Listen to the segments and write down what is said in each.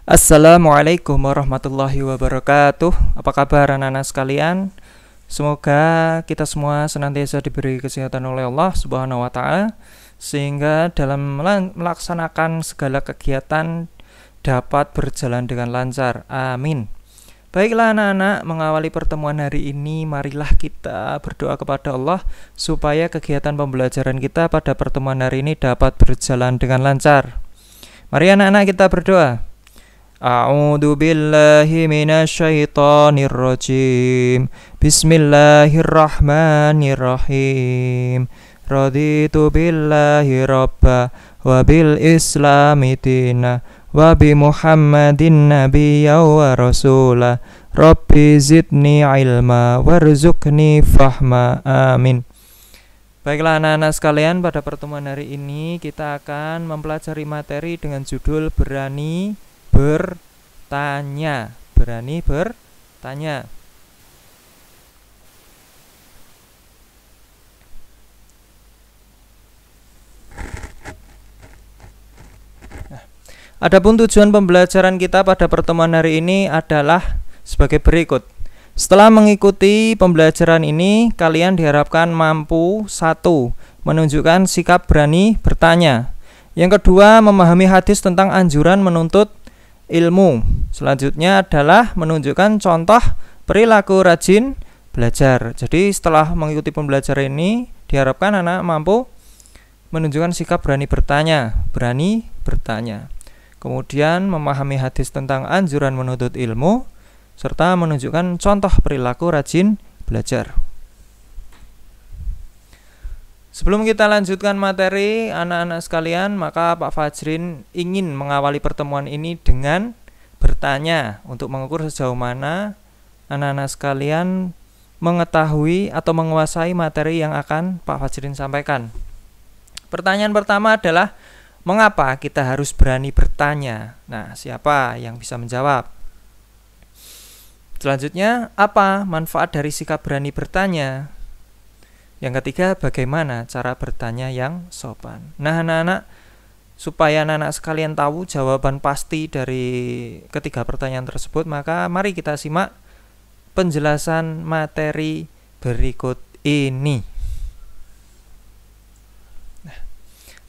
Assalamualaikum warahmatullahi wabarakatuh. Apa kabar anak-anak sekalian? Semoga kita semua senantiasa diberi kesehatan oleh Allah Subhanahu wa taala sehingga dalam melaksanakan segala kegiatan dapat berjalan dengan lancar. Amin. Baiklah anak-anak, mengawali pertemuan hari ini marilah kita berdoa kepada Allah supaya kegiatan pembelajaran kita pada pertemuan hari ini dapat berjalan dengan lancar. Mari anak-anak kita berdoa. A'udzu billahi minasyaitonir rajim. Bismillahirrahmanirrahim. Raditu billahi rabba wa bil islami dina wa bi Muhammadin nabiyya wa rasula. Rabbi zidni ilma warzuqni fahma. Amin. Baiklah anak-anak sekalian, pada pertemuan hari ini kita akan mempelajari materi dengan judul berani bertanya. Berani bertanya. Adapun tujuan pembelajaran kita pada pertemuan hari ini adalah sebagai berikut. Setelah mengikuti pembelajaran ini, kalian diharapkan mampu: 1. Menunjukkan sikap berani bertanya. Yang kedua, memahami hadis tentang anjuran menuntut ilmu. Selanjutnya adalah menunjukkan contoh perilaku rajin belajar. Jadi setelah mengikuti pembelajaran ini diharapkan anak mampu menunjukkan sikap berani bertanya. Kemudian memahami hadis tentang anjuran menuntut ilmu serta menunjukkan contoh perilaku rajin belajar. Sebelum kita lanjutkan materi anak-anak sekalian, maka Pak Fajrin ingin mengawali pertemuan ini dengan bertanya untuk mengukur sejauh mana anak-anak sekalian mengetahui atau menguasai materi yang akan Pak Fajrin sampaikan. Pertanyaan pertama adalah, mengapa kita harus berani bertanya? Nah, siapa yang bisa menjawab? Selanjutnya, apa manfaat dari sikap berani bertanya? Yang ketiga, bagaimana cara bertanya yang sopan? Nah anak-anak, supaya anak-anak sekalian tahu jawaban pasti dari ketiga pertanyaan tersebut, maka mari kita simak penjelasan materi berikut ini. Nah,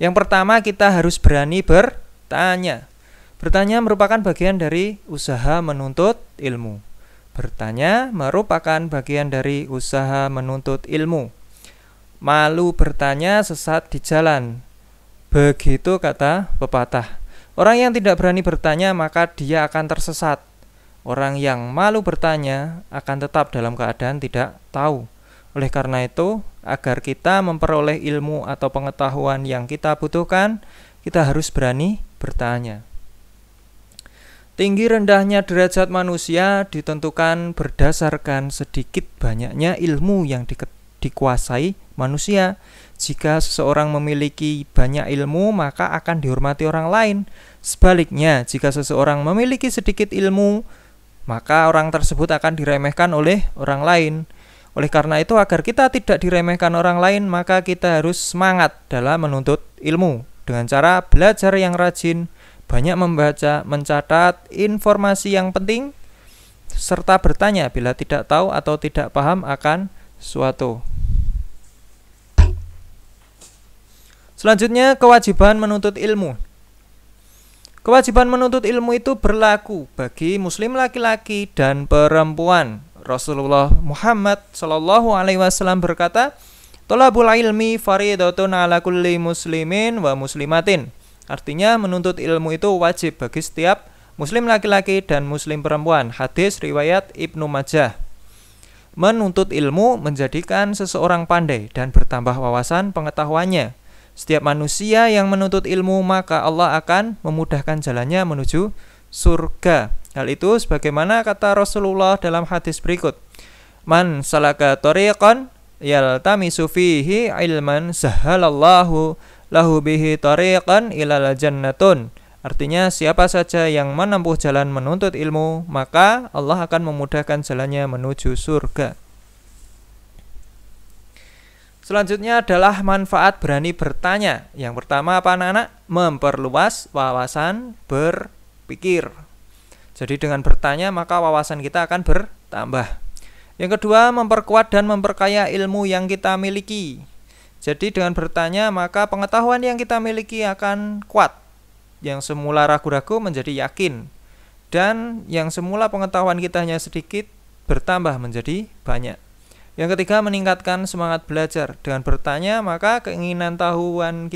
yang pertama, kita harus berani bertanya. Bertanya merupakan bagian dari usaha menuntut ilmu. Bertanya merupakan bagian dari usaha menuntut ilmu. Malu bertanya, sesat di jalan. Begitu kata pepatah. Orang yang tidak berani bertanya maka dia akan tersesat. Orang yang malu bertanya akan tetap dalam keadaan tidak tahu. Oleh karena itu, agar kita memperoleh ilmu atau pengetahuan yang kita butuhkan, kita harus berani bertanya. Tinggi rendahnya derajat manusia ditentukan berdasarkan sedikit banyaknya ilmu yang dikuasai manusia. Jika seseorang memiliki banyak ilmu, maka akan dihormati orang lain. Sebaliknya, jika seseorang memiliki sedikit ilmu, maka orang tersebut akan diremehkan oleh orang lain. Oleh karena itu, agar kita tidak diremehkan orang lain, maka kita harus semangat dalam menuntut ilmu dengan cara belajar yang rajin, banyak membaca, mencatat informasi yang penting, serta bertanya bila tidak tahu atau tidak paham akan suatu. Selanjutnya, kewajiban menuntut ilmu. Kewajiban menuntut ilmu itu berlaku bagi muslim laki-laki dan perempuan. Rasulullah Muhammad SAW berkata, "Thalabul ilmi fardhatun 'ala kulli muslimin wa muslimatin." Artinya, menuntut ilmu itu wajib bagi setiap muslim laki-laki dan muslim perempuan. Hadis riwayat Ibnu Majah. Menuntut ilmu menjadikan seseorang pandai dan bertambah wawasan pengetahuannya. Setiap manusia yang menuntut ilmu, maka Allah akan memudahkan jalannya menuju surga. Hal itu sebagaimana kata Rasulullah dalam hadis berikut. Man salaka tariqan yaltamisu fihi ilman sahhalallahu lahu bihi tariqan ilal jannatun. Artinya, siapa saja yang menempuh jalan menuntut ilmu, maka Allah akan memudahkan jalannya menuju surga. Selanjutnya adalah manfaat berani bertanya. Yang pertama apa anak-anak? Memperluas wawasan berpikir. Jadi dengan bertanya maka wawasan kita akan bertambah. Yang kedua, memperkuat dan memperkaya ilmu yang kita miliki. Jadi dengan bertanya maka pengetahuan yang kita miliki akan kuat. Yang semula ragu-ragu menjadi yakin. Dan yang semula pengetahuan kita hanya sedikit bertambah menjadi banyak. Yang ketiga, meningkatkan semangat belajar. Dengan bertanya maka keingin tahuan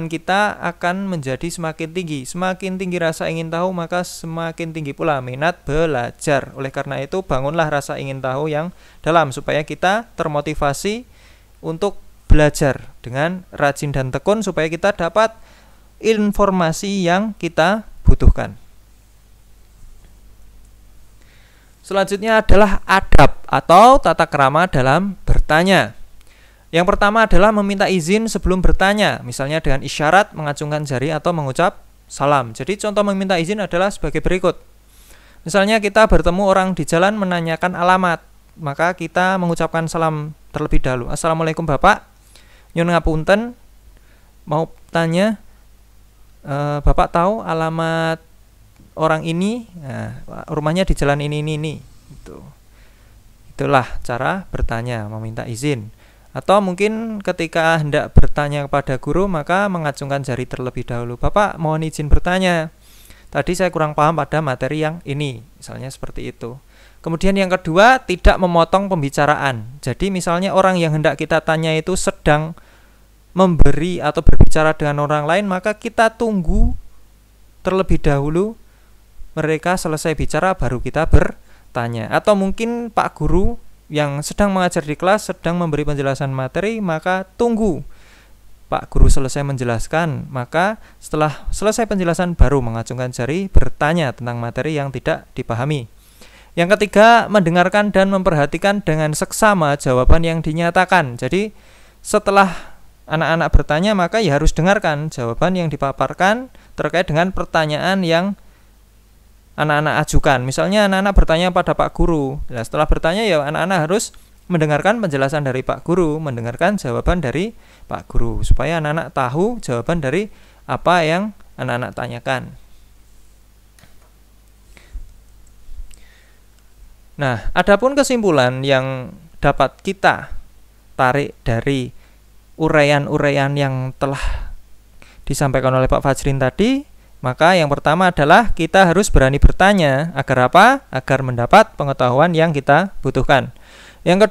kita akan menjadi semakin tinggi. Semakin tinggi rasa ingin tahu maka semakin tinggi pula minat belajar. Oleh karena itu bangunlah rasa ingin tahu yang dalam supaya kita termotivasi untuk belajar dengan rajin dan tekun supaya kita dapat informasi yang kita butuhkan. Selanjutnya adalah adab atau tata krama dalam bertanya. Yang pertama adalah meminta izin sebelum bertanya, misalnya dengan isyarat, mengacungkan jari atau mengucap salam. Jadi contoh meminta izin adalah sebagai berikut. Misalnya kita bertemu orang di jalan menanyakan alamat, maka kita mengucapkan salam terlebih dahulu. Assalamualaikum Bapak, nyun ngapunten, mau tanya, Bapak tahu alamat orang ini? Nah, rumahnya di jalan ini. Itulah cara bertanya, meminta izin. Atau mungkin ketika hendak bertanya kepada guru maka mengacungkan jari terlebih dahulu. Bapak mohon izin bertanya. Tadi saya kurang paham pada materi yang ini. Misalnya seperti itu. Kemudian yang kedua, tidak memotong pembicaraan. Jadi misalnya orang yang hendak kita tanya itu sedang memberi atau berbicara dengan orang lain, maka kita tunggu terlebih dahulu mereka selesai bicara baru kita bertanya. Atau mungkin Pak Guru yang sedang mengajar di kelas sedang memberi penjelasan materi, maka tunggu Pak Guru selesai menjelaskan, maka setelah selesai penjelasan baru mengacungkan jari bertanya tentang materi yang tidak dipahami. Yang ketiga, mendengarkan dan memperhatikan dengan seksama jawaban yang dinyatakan. Jadi setelah anak-anak bertanya maka ya harus dengarkan jawaban yang dipaparkan terkait dengan pertanyaan yang anak-anak ajukan. Misalnya anak-anak bertanya pada Pak Guru. Nah, setelah bertanya ya anak-anak harus mendengarkan penjelasan dari Pak Guru, mendengarkan jawaban dari Pak Guru supaya anak-anak tahu jawaban dari apa yang anak-anak tanyakan. Nah, adapun kesimpulan yang dapat kita tarik dari uraian-uraian yang telah disampaikan oleh Pak Fajrin tadi, maka yang pertama adalah kita harus berani bertanya. Agar apa? Agar mendapat pengetahuan yang kita butuhkan. Yang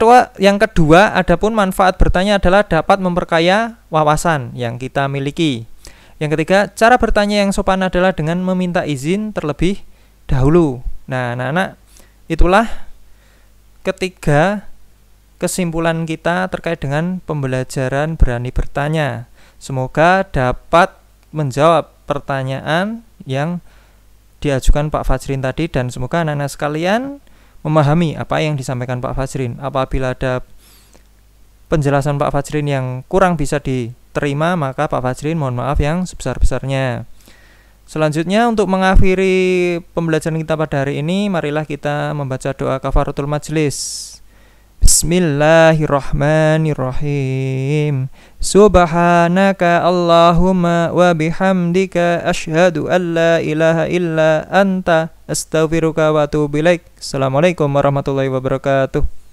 kedua, adapun manfaat bertanya adalah dapat memperkaya wawasan yang kita miliki. Yang ketiga, cara bertanya yang sopan adalah dengan meminta izin terlebih dahulu. Nah, anak-anak, itulah ketiga kesimpulan kita terkait dengan pembelajaran berani bertanya. Semoga dapat menjawab pertanyaan yang diajukan Pak Fajrin tadi, dan semoga anak-anak sekalian memahami apa yang disampaikan Pak Fajrin. Apabila ada penjelasan Pak Fajrin yang kurang bisa diterima, maka Pak Fajrin mohon maaf yang sebesar-besarnya. Selanjutnya, untuk mengakhiri pembelajaran kita pada hari ini, marilah kita membaca doa kafaratul majlis. Bismillahirrahmanirrahim. Subhanaka Allahumma wa bihamdika asyhadu an la ilaha illa anta astaghfiruka wa atubu ilaik. Assalamualaikum warahmatullahi wabarakatuh.